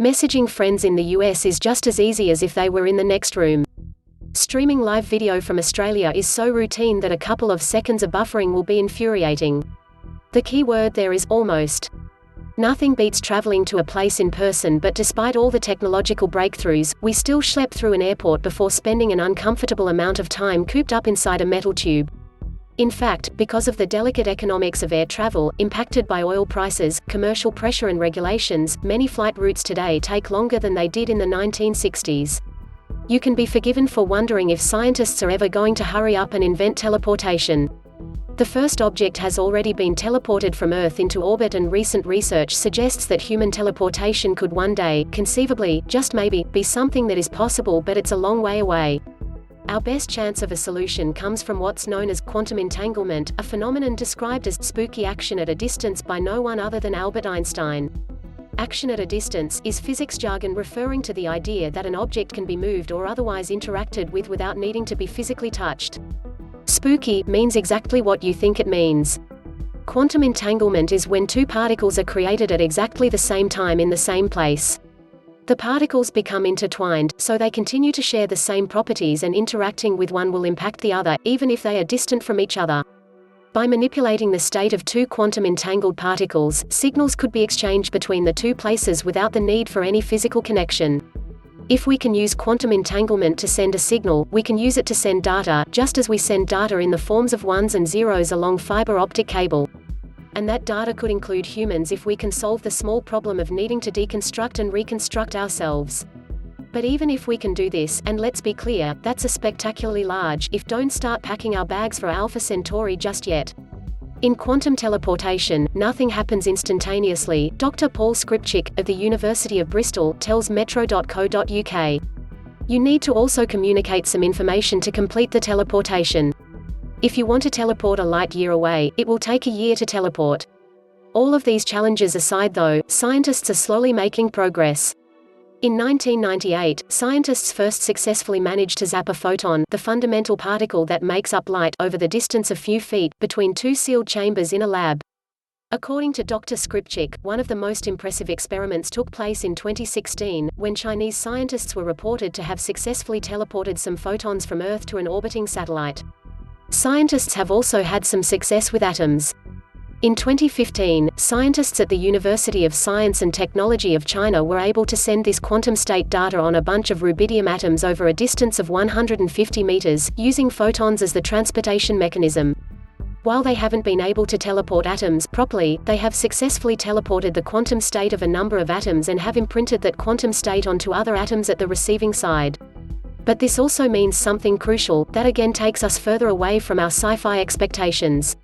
Messaging friends in the US is just as easy as if they were in the next room. Streaming live video from Australia is so routine that a couple of seconds of buffering will be infuriating. The key word there is almost. Nothing beats traveling to a place in person, but despite all the technological breakthroughs, we still schlep through an airport before spending an uncomfortable amount of time cooped up inside a metal tube. In fact, because of the delicate economics of air travel, impacted by oil prices, commercial pressure and regulations, many flight routes today take longer than they did in the 1960s. You can be forgiven for wondering if scientists are ever going to hurry up and invent teleportation. The first object has already been teleported from Earth into orbit, and recent research suggests that human teleportation could one day, conceivably, just maybe, be something that is possible, but it's a long way away. Our best chance of a solution comes from what's known as quantum entanglement, a phenomenon described as spooky action at a distance by no one other than Albert Einstein. Action at a distance is physics jargon referring to the idea that an object can be moved or otherwise interacted with without needing to be physically touched. Spooky means exactly what you think it means. Quantum entanglement is when two particles are created at exactly the same time in the same place. The particles become intertwined, so they continue to share the same properties, and interacting with one will impact the other, even if they are distant from each other. By manipulating the state of two quantum entangled particles, signals could be exchanged between the two places without the need for any physical connection. If we can use quantum entanglement to send a signal, we can use it to send data, just as we send data in the forms of ones and zeros along fiber optic cable. And that data could include humans if we can solve the small problem of needing to deconstruct and reconstruct ourselves. But even if we can do this, and let's be clear, that's a spectacularly large if. Don't start packing our bags for Alpha Centauri just yet. In quantum teleportation, nothing happens instantaneously, Dr. Paul Skripczyk, of the University of Bristol, tells metro.co.uk. You need to also communicate some information to complete the teleportation. If you want to teleport a light year away, it will take a year to teleport. All of these challenges aside though, scientists are slowly making progress. In 1998, scientists first successfully managed to zap a photon, the fundamental particle that makes up light, over the distance of few feet, between two sealed chambers in a lab. According to Dr. Skripczyk, one of the most impressive experiments took place in 2016, when Chinese scientists were reported to have successfully teleported some photons from Earth to an orbiting satellite. Scientists have also had some success with atoms. In 2015, scientists at the University of Science and Technology of China were able to send this quantum state data on a bunch of rubidium atoms over a distance of 150 meters, using photons as the transportation mechanism. While they haven't been able to teleport atoms properly, they have successfully teleported the quantum state of a number of atoms and have imprinted that quantum state onto other atoms at the receiving side. But this also means something crucial, that again takes us further away from our sci-fi expectations.